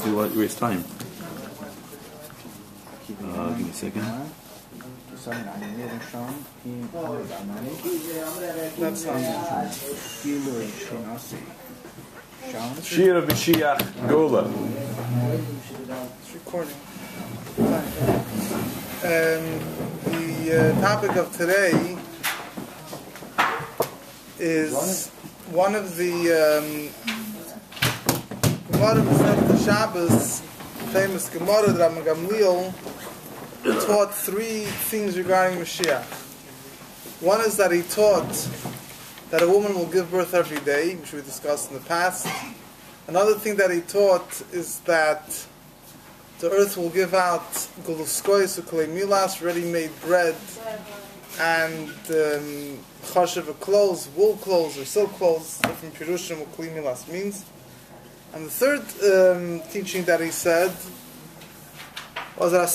want to waste time. Give me a second. That's not Shir of Moshiach Gola. It's recording. The topic of today is one of the Gemara of Shabbos, famous Gemara that Rabbi Gamliel taught three things regarding Moshiach. One is that he taught that a woman will give birth every day, which we discussed in the past. Another thing that he taught is that the earth will give out guluskois uklei milas, ready-made bread, and chashav clothes, wool clothes or silk clothes, different pirushim what uklei milas means. And the third teaching that he said was that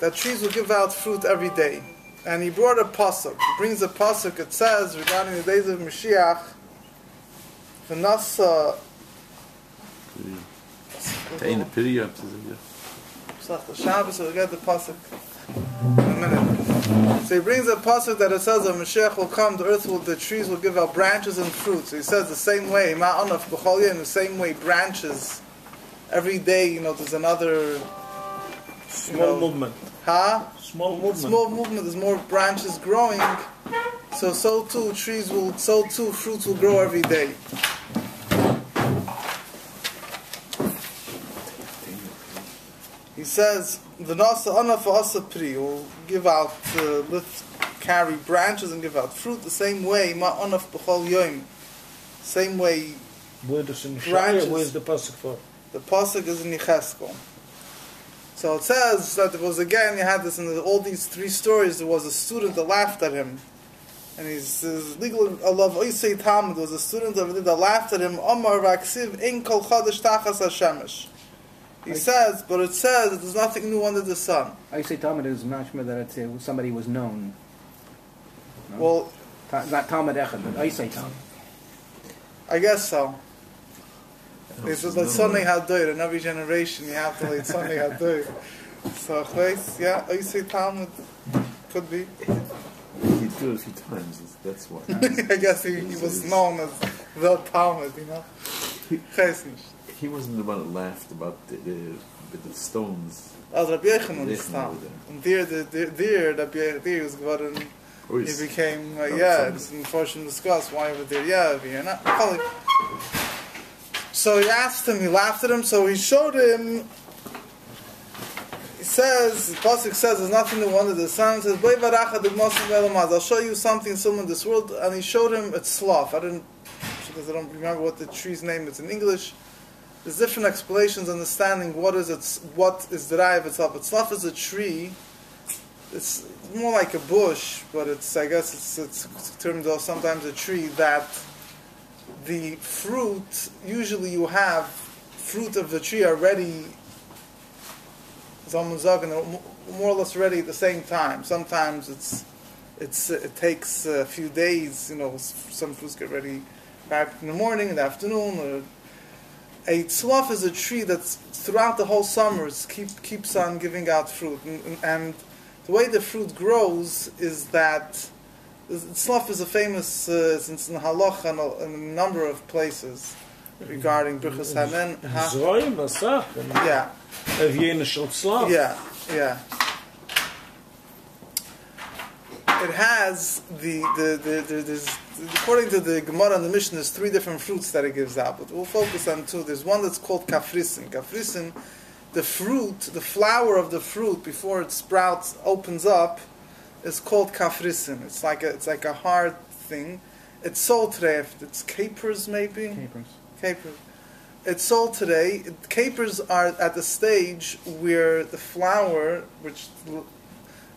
that trees will give out fruit every day. And he brought a pasuk. He brings a pasuk. It says regarding the days of Moshiach, V'nasa. Shabbos, so we get the pasuk in a minute. So he brings a pasuk that it says that Moshiach will come, the trees will give out branches and fruit. So he says the same way, in the same way branches. Every day, there's another small movement. Small movement. There's more branches growing. So too fruits will grow every day. He says the nasa anaf asa pri will give out, carry branches and give out fruit the same way. Ma anaf b'chol yom. Same way. Where's the pasuk for? The pasuk is in Yecheskel. So it says that it was again, you had this in all these three stories, there was a student that laughed at him. And he's legal alav oisei Talmud, was a student that laughed at him, Omar v'aksiv in kol chodesh tachas hashemesh. He says, but it says that there's nothing new under the sun. Oisei Talmud is mashma that somebody was known. No? Well, not Talmud Echad, but Oisei Talmud. I guess so. It's like Sunday Hadur. In every generation, you have to like Sunday Hadur. So, yeah, I say Talmud could be. He did it a few times. That's why. I guess he was known as the Talmud. He wasn't the one that laughed about the stones. As Rabbi Yochanan was Talmud. And there, Rabbi Yochanan was geworden. He became, it's unfortunately discussed why over there. Yeah, So he asked him, he laughed at him, so he showed him, he says, the pasuk says, there's nothing new under the sun. He says, I'll show you something similar in this world. And he showed him a slough. Because I don't remember what the tree's name is in English. There's different explanations, understanding what is the rai of itself. A slough is a tree. It's more like a bush, but I guess it's termed of sometimes a tree that the fruit, usually you have fruit of the tree already, more or less ready at the same time. Sometimes it takes a few days, some fruits get ready back in the morning, in the afternoon. A slough is a tree that's throughout the whole summer keeps on giving out fruit. And the way the fruit grows is that slough is a famous, since in halacha in a number of places regarding Birchas Hanen. Yeah. Yeah. It has according to the Gemara and the Mishnah, there's three different fruits that it gives out, but we'll focus on two. There's one that's called kafrisin. Kafrisin, the flower of the fruit before it sprouts, opens up, is called kafrisin. It's like a hard thing. It's sold today. It's capers, maybe. Capers. It's sold today. Capers are at the stage where the flower,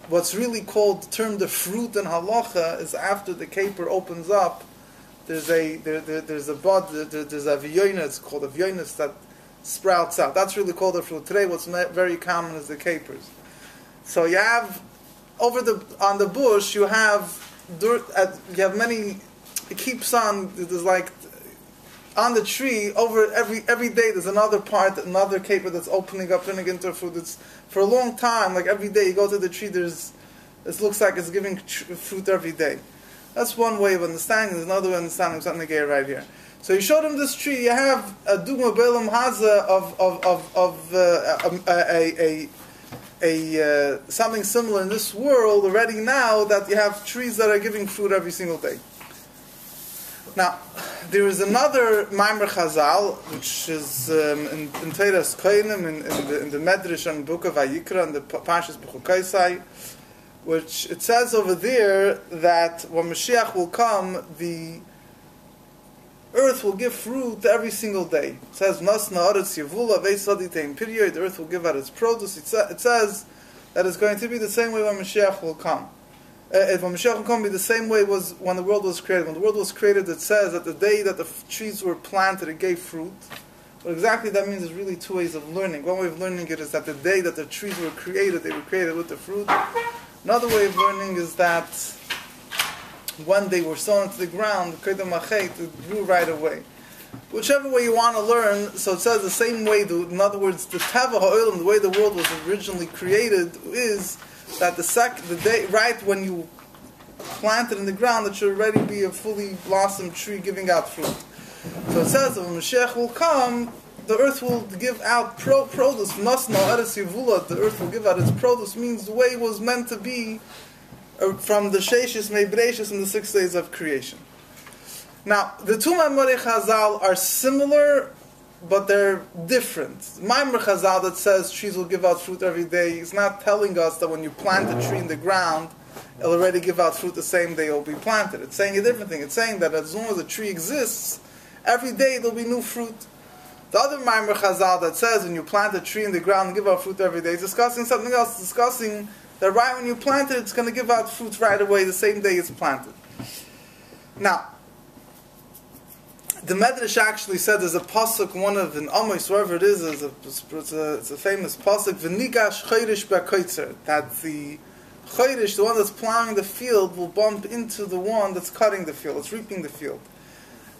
what's really termed the fruit in halacha, is after the caper opens up. There's a bud. There's a v'yoina. It's called a v'yoina that sprouts out. That's really called a fruit. Today, what's very common is the capers. So you have on the bush, you have many. It keeps on. There's like on the tree, over every day there's another part, another caper that's opening up, turning into fruit. It's for a long time, like every day you go to the tree, it looks like it's giving fruit every day. That's one way of understanding. There's another way of understanding something again right here. So he showed him this tree. You have a dugma be'elam haza of something similar in this world already now, that you have trees that are giving fruit every single day. Now, there is another Maimer Chazal, which is in Teiras Koinim, in the Medrash and Book of Vayikra, and the Parshas Bechukaisai, which it says over there that when Moshiach will come, the earth will give fruit every single day. It says, Nas na'aretz yevula ve'saditein period, the earth will give out its produce. It says that it's going to be the same way when Moshiach will come. When Moshiach will come, be the same way it was when the world was created. When the world was created, it says that the day that the trees were planted, it gave fruit. What exactly that means is really two ways of learning. One way of learning it is that the day that the trees were created, they were created with the fruit. Another way of learning is that when they were sown into the ground, it grew right away. Whichever way you want to learn, so it says the same way, in other words, the Tava Ha'olam, the way the world was originally created, is that the day, right when you plant it in the ground, it should already be a fully blossomed tree giving out fruit. So it says that when Mashiach will come, the earth will give out produce. The earth will give out its produce, means the way it was meant to be from the Sheishis Meibreishis in the 6 days of creation. Now, the two Maimer Chazal are similar, but they're different. Maimer Chazal that says trees will give out fruit every day is not telling us that when you plant a tree in the ground, it'll already give out fruit the same day it'll be planted. It's saying a different thing. It's saying that as long as the tree exists, every day there'll be new fruit. The other Maimer Chazal that says when you plant a tree in the ground and give out fruit every day is discussing something else. It's discussing that right when you plant it, it's going to give out fruit right away the same day it's planted. Now, the Medrash actually said there's a pasuk, one of in Amos, wherever it is, it's a famous pasuk, V'nigash chayrish b'koitzer, that the chayrish, the one that's plowing the field, will bump into the one that's cutting the field, that's reaping the field.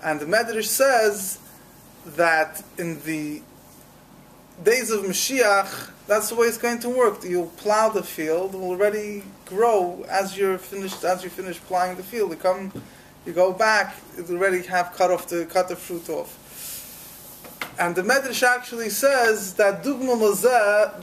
And the Medrash says that in the days of Moshiach, that's the way it's going to work. You'll plow the field, it will already grow as you finish plowing the field. You go back, it already have cut the fruit off. And the Medrash actually says that Dugma Lazeh,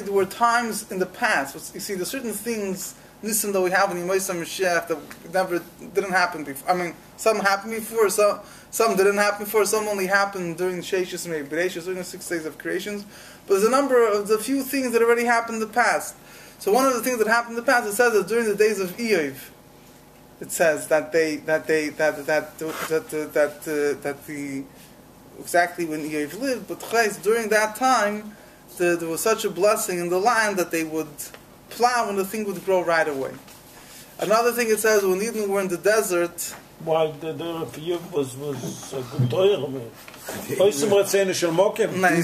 there were times in the past. You see, there's certain things, listen, that we have in Yemosam Mashiach that didn't happen before. I mean, some happened before, some didn't happen before, some only happened during Sheishis Meibreishis, during the 6 days of creations. But there's a few things that already happened in the past. So one of the things that happened in the past, it says that during the days of Eiv, it says that exactly when Eiv lived, but during that time, there was such a blessing in the land that they would plow and the thing would grow right away. Another thing it says, when Eden were in the desert, while the Eiv was a good toyer, Heute mal Zähne schon mocken. Nein,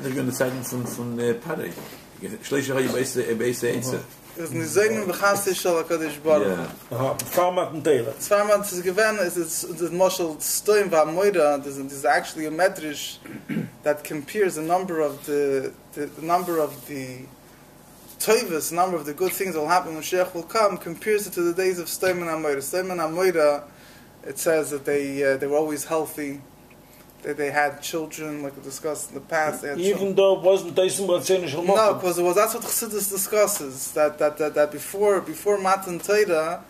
they're going to sign from Paris. Schlechter habe ich Einzel. Es ist nicht bekannt shal HaKadosh Baruch Hu. Farmat and Taylor. Farmat is given, it's the Moshel Stoim V'Amoira, there's actually a medrash that compares the number of the Toivus, the number of the good things that will happen when Mashiach will come, compares it to the days of Stoim and Amoira. Stoim and Amoira, it says that they were always healthy, that they had children, like we discussed in the past. Even though it wasn't Tyson but no, because that's what Chassidus discusses, that before Matan Torah,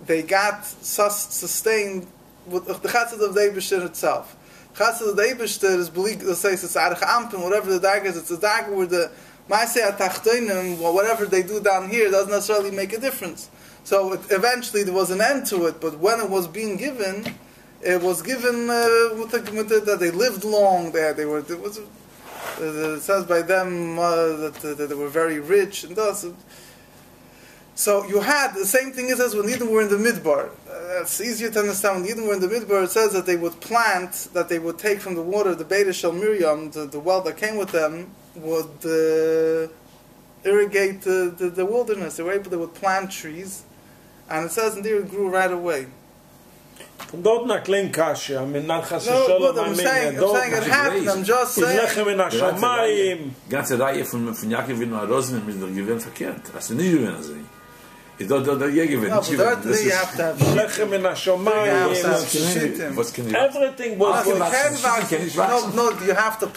they got sustained with the Chassid of the Eibishter itself. Chassid of the Eibishter is believed, it says it's Arach Ampen, whatever the dag is, it's a dag where the Maaseh HaTachtonim, whatever they do down here, doesn't necessarily make a difference. So eventually there was an end to it, but when it was being given, it was given that they lived long. It says by them that they were very rich, and thus. So you had the same thing as when Eden were in the Midbar. It's easier to understand. When Eden were in the Midbar, it says that they would plant, that they would take from the water, the Beta Shel Miriam, the well that came with them, would irrigate the wilderness. They would plant trees, and it says, and they grew right away. Von dort nach klein Kasche, am Nachas No, Shalom, but I'm saying it happened. I'm just saying. Lechem in Hashamayim. Ganze Reihe von Jakob in Rosen mit der Gewinn verkehrt. Hast du nicht gewinn, also. Ich dachte, da je gewinn. No, but there you have to have Lechem in Hashamayim. Was kann ich... Everything was No, you have to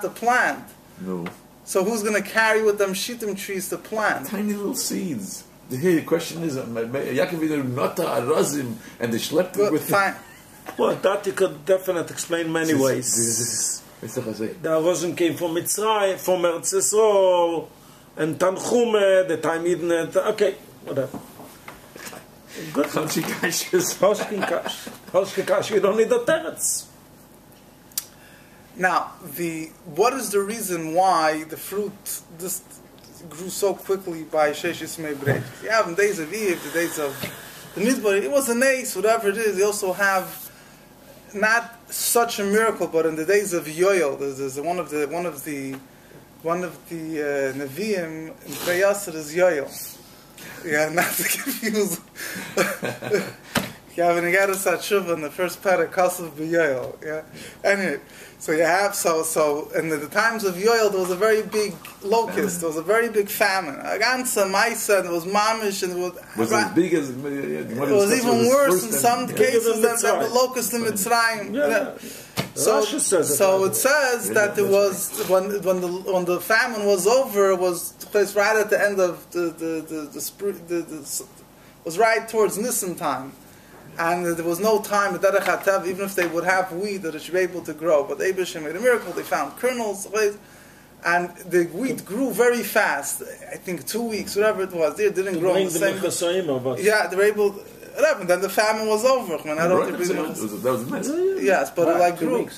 plant. No. So who's going to carry with them shittim trees to plant? Tiny little seeds. The question is, Yaakov either not a rozim and they schlepped it with fine. Well, that you could definitely explain many ways. The rozim came from Mitzrayim, from Eretz Yisrael, and Tanchume, the time Eden, okay, whatever. Good. Hoshkikash, you don't need the teretz. Now, what is the reason why the fruit grew so quickly by Sheshis Meibrej? You have in days of Eve, the days of the Midbar, it was an ace, whatever it is. You also have not such a miracle, but in the days of Yoel, there's one of the Nevi'im in Preyasar is Yoel. Yeah, not to confuse. You have an Igeres HaTshuva in the first part of Kasav B'Yoel. Yeah. Anyway, so you have so in the times of Yoel there was a very big locust, there was a very big famine. Agansa Maisa, and it was mamish, and it was as big as it was even worse in some cases than the locust in Mitzrayim. Yeah. So it says that it was when the famine was over, it was right at the end of was right towards Nisan time. And there was no time, even if they would have wheat, that it should be able to grow. But Eibusha made a miracle. They found kernels, and the wheat grew very fast. I think 2 weeks, whatever it was. They didn't grow the same. Yeah, they were able. And then the famine was over. I don't think that was nice. Yes, but it like grew.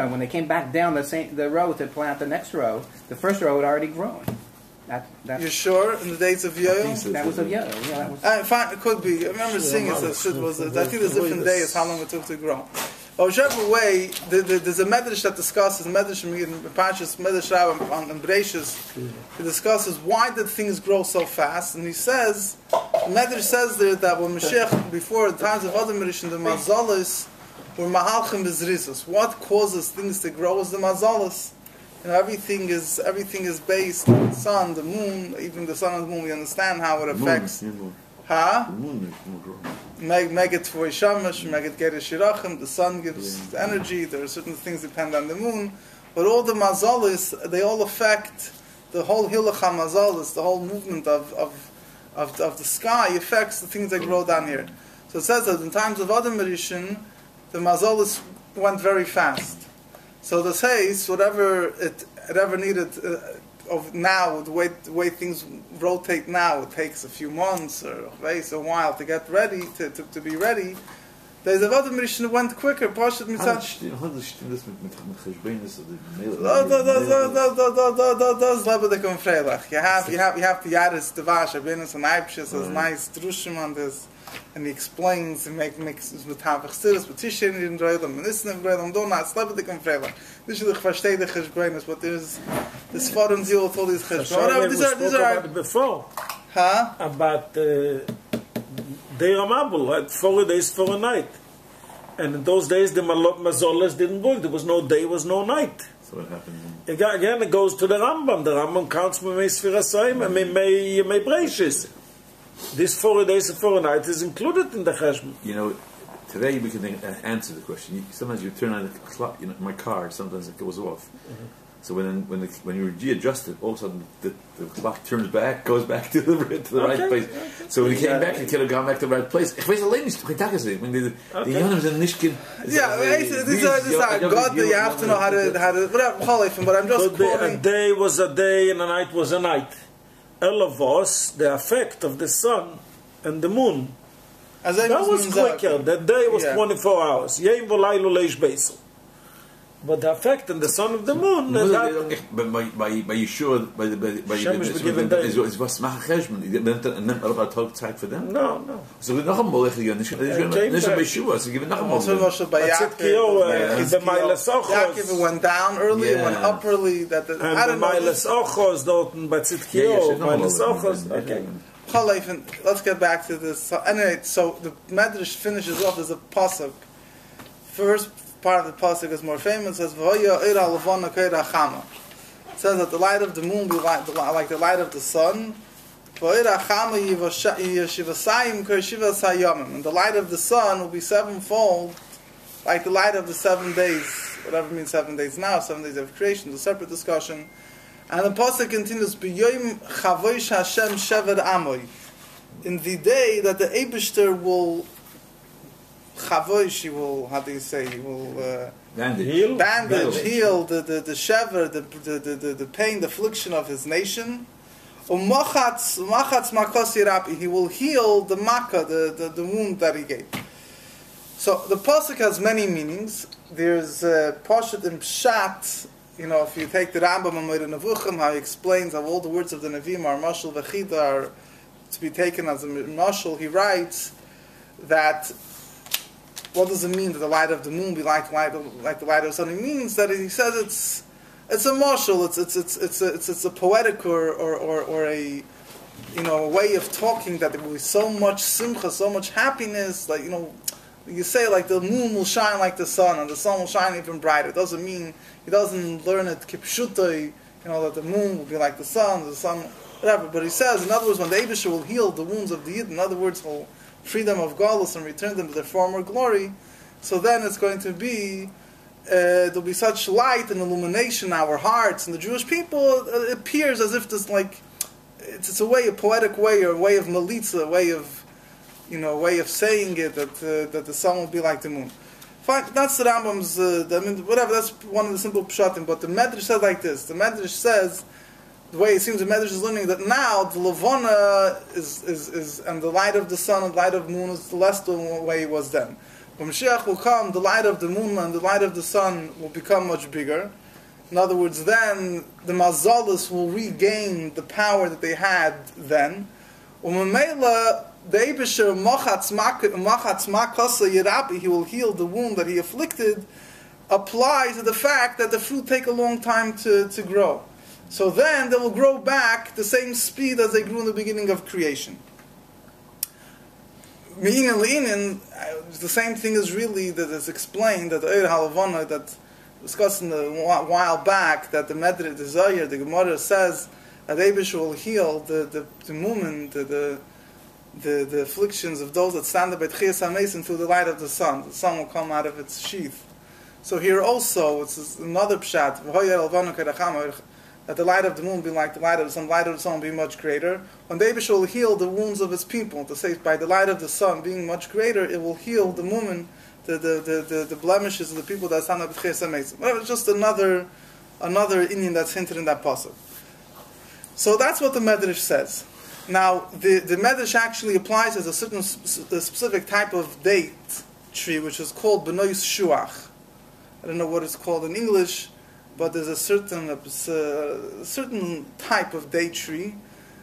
When they came back down the row to plant the next row, the first row had already grown. You're sure? In the days of Yoel? That was of Yoel. Yeah, that was. Fine, it could be. I remember seeing it. I think there's different days how long it took to grow. Whichever way, there's a medrash that discusses medrash in Parshas Medrash Rabbah on Bereishis. He discusses why did things grow so fast, and he says the medrash says there that when Moshiach, before the times of Adam Rishon, the mazalos were mahalchim bezrisus. What causes things to grow is the mazalos. Everything is based on the sun, the moon, even the sun and the moon. We understand how it affects. The moon make it for Shamash, make it get a shirachim. The sun gives energy. There are certain things that depend on the moon, but all the mazalis, they all affect the whole hilach mazalis, the whole movement of the sky affects the things that grow down here. So it says that in times of Adam Rishon, the mazalis went very fast. So the says whatever it ever needed of now, the way things rotate now, it takes a few months or a while to get ready to be ready. There's a Adam Rishon that went quicker. Pashat mitzach. You have the Yaris Devash, Abenis and Aibshis, there's nice drushim on this. And he explains and makes with Havachstiris, with Tishin in Dreidam, and this in Dreidam, don't not slap the Confrela. This is the Chvashtei the Cheshbrenis, but there's this foreign zeal with all these Cheshbrenis. These are before. Huh? About the Ramabel, had 4 days for a night. And in those days, the Mazolas didn't work. There was no day, was no night. So what happened? Again, it goes to the Rambam. The Rambam counts Mei Sfirasayim and Mei Breishis. This 4 days and 4 nights is included in the cheshbon. Today we can answer the question. Sometimes you turn on the clock. My car sometimes it goes off. Mm-hmm. So when you readjust it, all of a sudden the clock turns back, goes back to the right place. Okay. So when he came back, he could have gone back to the right place. When the Yonim and Nishkin. These are God that you have to know how to whatever. But I'm just quoting. A day was a day and a night was a night. Elavos, the effect of the sun and the moon. That was quicker. That day was 24 hours. But the effect and the sun of the moon. But by Yeshua, by is was Machashman. You didn't about talk time for them. No. So we noch einmal again. This is Yeshua. So give it noch einmal. Yaakov went down early, went up early. That and the Mailas Ochos, dort by Tzidkiyo, Mailas Ochos. Okay. Let's get back to this. So, anyway, so the Medrash finishes off as a pasuk. First part of the pasuk is more famous. It says, it says that the light of the moon be like the light of the sun. And the light of the sun will be sevenfold, like the light of the 7 days, whatever means 7 days now, 7 days of creation, it's a separate discussion. And the pasuk continues, in the day that the Eibishter will he will, how do you say, he will heal the shever, the pain, the affliction of his nation. He will heal the makkah, the wound that he gave. So the pasuk has many meanings. There's Pashat and Pshat. If you take the Rambam and Moed Nevuchim, how he explains how all the words of the Nevi'im are mashal v'chida, are to be taken as a mashal. He writes that what does it mean that the light of the moon be like the light of the sun? It means that he says it's a mashal. It's a poetic or a way of talking that there will be so much simcha, so much happiness. Like you say like the moon will shine like the sun, and the sun will shine even brighter. It doesn't mean he doesn't learn it kipshutai, that the moon will be like the sun, whatever. But he says, in other words, when the Eibusher will heal the wounds of the Yid, in other words, will free them of galus and return them to their former glory. So then it's going to be there'll be such light and illumination in our hearts and the Jewish people. It appears as if this it's a way, a poetic way, or a way of malitza, a way of saying it that the sun will be like the moon. Fine, that's the Rambam's. Whatever. That's one of the simple pshatim. But the Medrash says like this. The Medrash says, the way it seems the Medrash is learning, that now the Levana is and the light of the sun and the light of the moon is less the way it was then. When Moshiach will come, the light of the moon and the light of the sun will become much bigger. In other words, then the Mazalis will regain the power that they had then. Umamela, the Eibusher he will heal the wound that he afflicted, applies to the fact that the fruit take a long time to grow. So then they will grow back the same speed as they grew in the beginning of creation. Me'inin le'inin, the same thing is really that is explained, that the Eir HaLavana, that discussed in a while back, that the Medrash, the Zohar, the Gemara says that Eibusher will heal the moment, the afflictions of those that stand up at Chiyas HaMesim through the light of the sun. The sun will come out of its sheath. So here also, it's another pshat, that the light of the moon will be like the light of the sun will be much greater. When the Eibusher will heal the wounds of his people, to say by the light of the sun being much greater, it will heal the woman, the blemishes of the people that stand up at Chiyas HaMesim. Well, it's just another Indian that's hinted in that pasuk. So that's what the Medrash says. Now, the Medrash actually applies as a specific type of date tree, which is called B'nai Shuach. I don't know what it's called in English, but there's a certain type of date tree.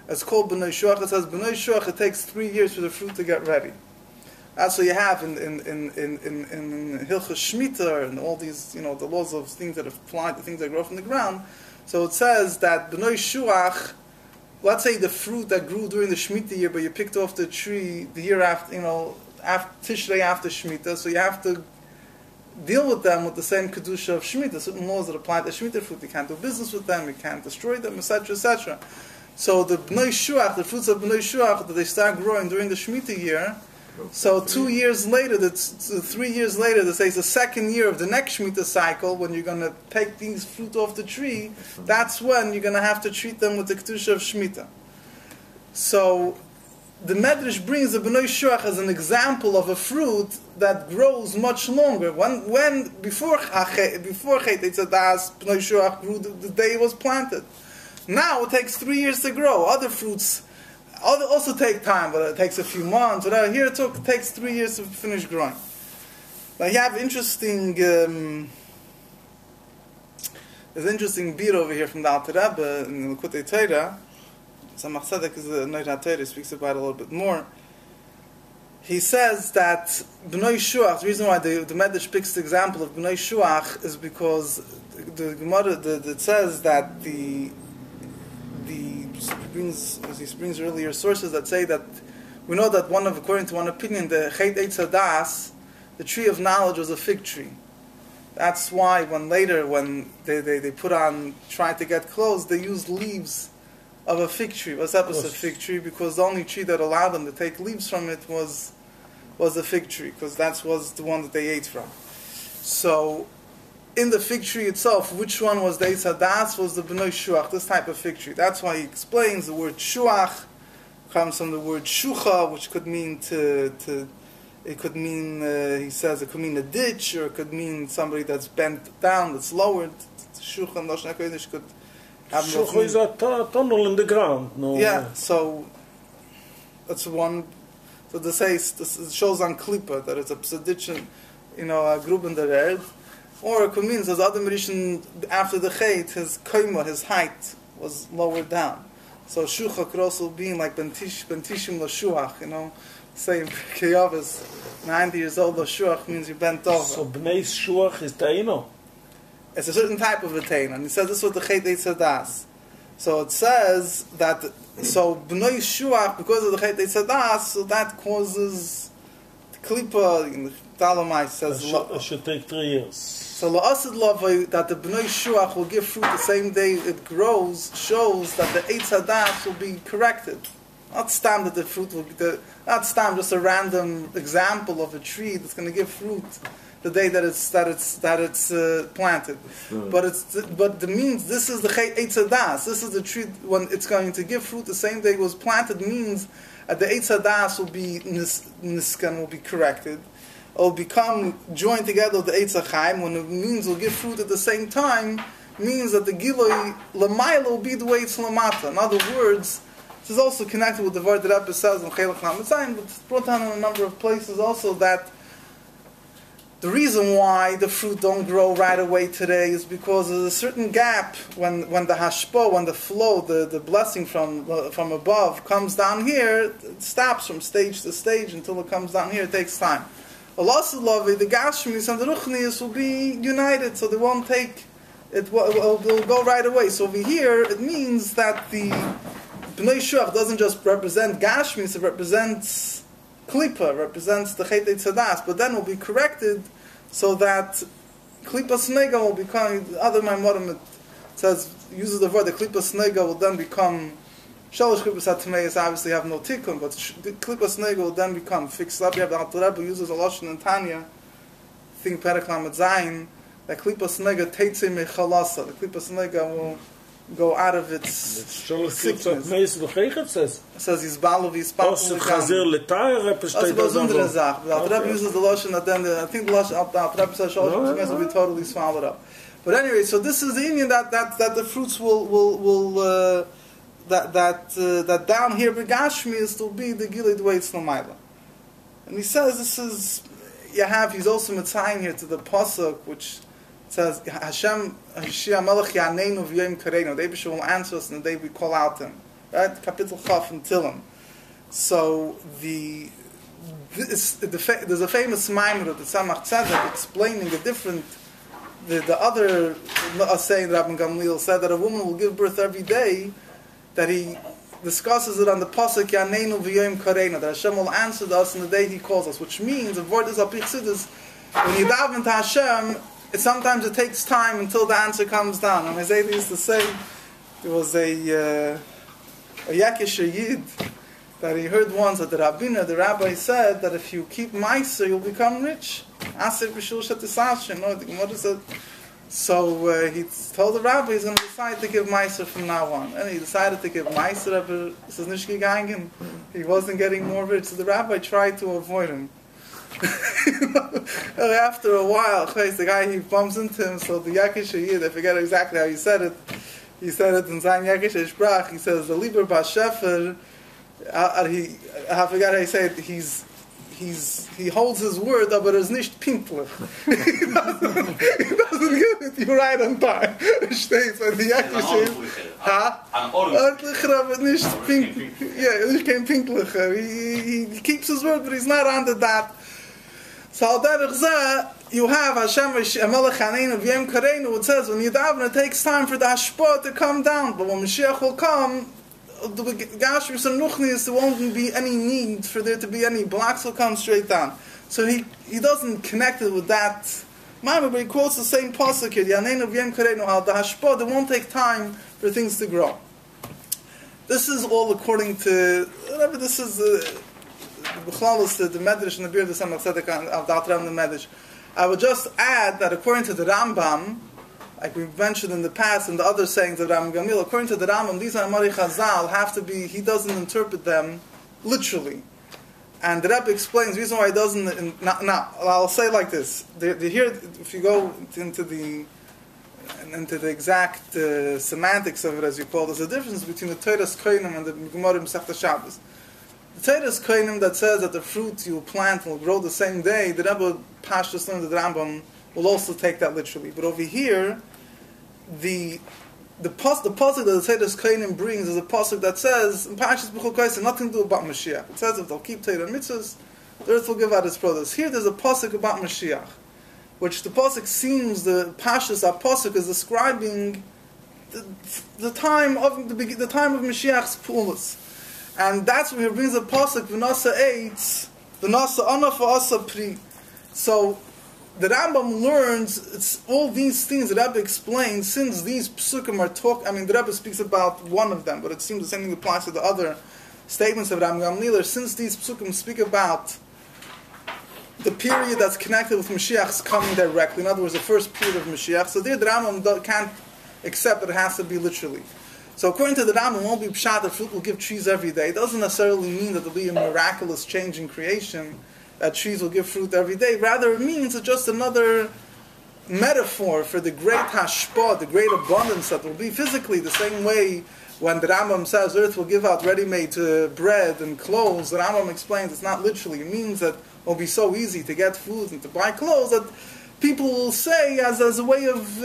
It's called B'nai Shuach. It says B'nai Shuach, it takes 3 years for the fruit to get ready. That's what you have in Hilchos Shemitah and all these, the laws of things that apply to things that grow from the ground. So it says that B'nai Shuach, let's say the fruit that grew during the Shemitah year, but you picked off the tree the year after, after Tishrei after Shemitah, so you have to deal with them with the same kedusha of Shemitah, certain laws that apply to Shemitah fruit. You can't do business with them, you can't destroy them, etc., etc. So the B'nai Shuach, the fruits of B'nai Shuach, that they start growing during the Shemitah year. So 2 years later, 3 years later, that says the second year of the next Shemitah cycle, when you're going to take these fruit off the tree, that's when you're going to have to treat them with the kedusha of Shemitah. So the Medrash brings the B'nai Shuach as an example of a fruit that grows much longer. When before Chet Eitzadas, B'nai Shuach grew the day it was planted. Now it takes 3 years to grow. Other fruits also take time, but it takes a few months. Whatever. Here it takes 3 years to finish growing. Now you have interesting. There's an interesting beat over here from the Alter Rebbe in the Likutei Torah. Samach Tzedek is the Noid HaTorah, speaks about it a little bit more. He says that B'nai Shuach, the reason why the Medrash picks the example of B'nai Shuach is because the Gemara it says that the brings earlier sources that say that we know that according to one opinion, the Chet Eitz Hadas, the tree of knowledge, was a fig tree. That's why when they put on, trying to get clothes, they used leaves of a fig tree. What's that was a fig tree? Because the only tree that allowed them to take leaves from it was a fig tree, because that was the one that they ate from. So, in the fig tree itself, which one was the Eitz Hadas? Was the B'nai Shuach, this type of fig tree. That's why he explains the word Shuach comes from the word Shucha, which could mean it could mean, he says, it could mean a ditch, or it could mean somebody that's bent down, that's lowered. Shucha and Lashon HaKodesh could have Shucha is a tunnel in the ground. No. Yeah, so that's one. So this shows on Klippa that it's a psadition, a grub in the red. Or it could mean that Adam Rishon, after the Chet, his koima, his height, was lowered down. So Shucha could also be like Bentishim L'Shuach, saying Keyavis, 90 years old, L'Shuach means you bent over. So Bnei Shuach is Taino? It's a certain type of a Taino. And he says this is what the Chet Eitz Hadas. So it says that, Bnei Shuach, because of the Chet Eitz Hadas, so that causes Klippa, Talamai says... It should take 3 years. So La'asid Lavai, that the Bnei Shuach will give fruit the same day it grows, shows that the Eitz Hadas will be corrected. Not stam that the fruit will be... Not stam, just a random example of a tree that's going to give fruit the day that it's planted. But the means, this is the Eitz Hadas. This is the tree when it's going to give fruit the same day it was planted, means that the Eitz Hadas will be niskan, will be corrected. It will become joined together with the Eitz HaChaim. When it means will give fruit at the same time, means that the Giloi Lamaila will be the way it's Lamata. In other words, this is also connected with the word that Rebbe says in Chelach Lamed, but it's brought down in a number of places also that the reason why the fruit don't grow right away today is because there's a certain gap when the hashpo, when the flow, the blessing from above comes down here, it stops from stage to stage until it comes down here. It takes time. Allah Lavi, the Gashmis and the Ruchnias will be united, so they won't take it. Will go right away. So over here, it means that the Bnei Shuach doesn't just represent Gashmis; it represents Klippa, represents the Chet Eitz Hadas, but then will be corrected so that Klippa Snega will become. Other Maimorim uses the word that Klippa Snega will then become. Shalosh Klippas HaTameis obviously have no tikkun, but Klippa Snega will then become fixed up. You have the Alter Rebbe uses a lashon in Tanya, I think Perek Lamed Zayin, that Klippa Snega Teitzei Mechalasa. The Klippa Snega will go out of its sickness. It says Yizbalu v'Yispalu l'Gam. That's a besondere Sache. The Alter Rebbe uses the lashon that then I think the lashon the Alter Rebbe says Shalosh Klippas will be totally swallowed up. But anyway, so this is the Indian that the fruits will that down here Begashmi will be the Gilei the way it's Lamaila. And he says this is he's also mitzayin here to the pasuk which says Hashem Melech Yaneinu v'Yom Kareinu. The Eibusher will answer us in the day we call out him. Right? Kapitel Chaf and Tilim. So there's a famous Maimer that Tzemach Tzedek explaining the other saying that Rabbi Gamliel said that a woman will give birth every day, that he discusses it on the pasuk Yaneinu v'Yom Kareinu, that Hashem will answer us in the day He calls us, which means the word is apichsidus. When you daven to Hashem, sometimes it takes time until the answer comes down. And Isaiah used to say there was a Yakish Yid that he heard once that the rabbi said that if you keep Meiser, you'll become rich. Asir b'shul shetisashin. The Gemara said. So he told the rabbi he's going to decide to give Meiser from now on. And he decided to give Meiser, but this is nicht gegangen. He wasn't getting more rich, so the rabbi tried to avoid him. After a while, the guy, he bumps into him, so the Yakish Yid, I forget exactly how he said it in Zayin Yakish Sprach, he says, the Lieber Bashefer, I forgot how he said it, he holds his word, but it's nicht pinklich. He doesn't give it you right on time. Steht, when the Yakish is, ordentlicher, aber nicht pinklich. Yeah, nicht kein pinklicher. He keeps his word, but he's not under that. So you have Hashem Melech Yaneinu v'Yom Kareinu. It says when you daven, it takes time for the hashpah to come down. But when Moshiach will come, the Gashmi Sanuchnis, there won't be any need for there to be any blocks, will come straight down. So he doesn't connect it with that. But he quotes the same pasuk here, Yaneinu v'yem kareinu al dahashpod, it won't take time for things to grow. This is all according to, whatever this is, the Medrash and the Beard of the Samach Tzedek al Datram the Medrash. I would just add that according to the Rambam, like we've mentioned in the past in the other sayings of Ram Gamil, according to the Rambam, these Amari Chazal have to be, he doesn't interpret them literally. And the Rebbe explains the reason why he doesn't. Now, I'll say it like this: here, if you go into the exact semantics of it, as you call it, there's a difference between the Torah's Koinim and the Gemara Masechta Shabbos. The Torah's Koinim that says that the fruit you plant will grow the same day, the Rebbe Pashtus learned the Rambam will also take that literally. But over here, the pasuk that the Torah's Koinim brings is a pasuk that says in Parashas B'chol Kosei nothing to do about Moshiach. It says if they'll keep Torah mitzvahs, the earth will give out its produce. Here there's a pasuk about Moshiach, which the pasuk seems the Parashas pasuk is describing the time of Mashiach's pulas, and that's where he brings a pasuk v'nasa eitz v'nasa ana v'asa pri. So the Rambam learns it's all these things the Rebbe explains, since these psukim are the Rebbe speaks about one of them, but it seems the same thing applies to the other statements of Ram Gamliel. Since these psukim speak about the period that's connected with Mashiach's coming directly, in other words, the first period of Mashiach, so there the Rambam can't accept that it has to be literally. So according to the Rambam, it won't be pshat that fruit will give trees every day. It doesn't necessarily mean that there'll be a miraculous change in creation, that trees will give fruit every day. Rather, it means it's just another metaphor for the great hashpah, the great abundance that will be physically. The same way when the Rambam says earth will give out ready-made bread and clothes, the Rambam explains it's not literally. It means that it will be so easy to get food and to buy clothes that people will say as a way of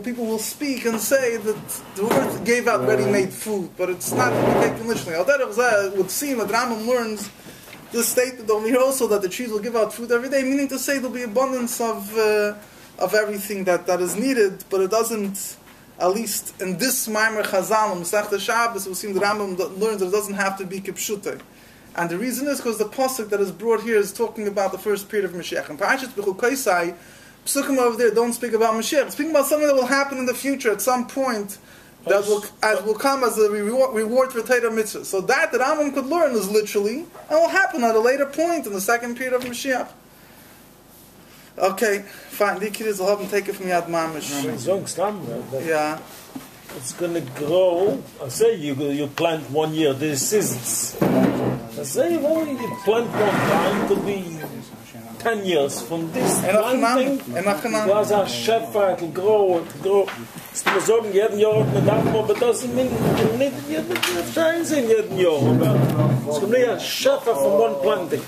people will speak and say that the earth gave out ready-made food, but it's not to be taken literally. Al-Derech would seem that Rambam learns this statement over here also that the trees will give out fruit every day, meaning to say there'll be abundance of everything that is needed, but it doesn't, at least in this Maimer Chazal, Masechta Shabbos, it would seem the Rambam learns that it doesn't have to be kipshute. And the reason is because the pasuk that is brought here is talking about the first period of Mashiach. In Parashas B'chol Kosei, psukim over there don't speak about Mashiach. It's speaking about something that will happen in the future at some point that will come as a reward for Torah mitzvah. So that Rambam could learn is literally, and will happen at a later point in the second period of Mashiach. Okay, fine. Die kids will have them take it from Yad Mamish. Yeah. It's going to grow. I say you plant 1 year, there's seasons. I say you plant one time, could be 10 years from this planting. There's a shefa, it'll grow. It's to sagen, jeden Jahr mit Dachmo, but doesn't mean nicht jeden Scheins in jeden Jahr. It's going to be a shefa from one planting.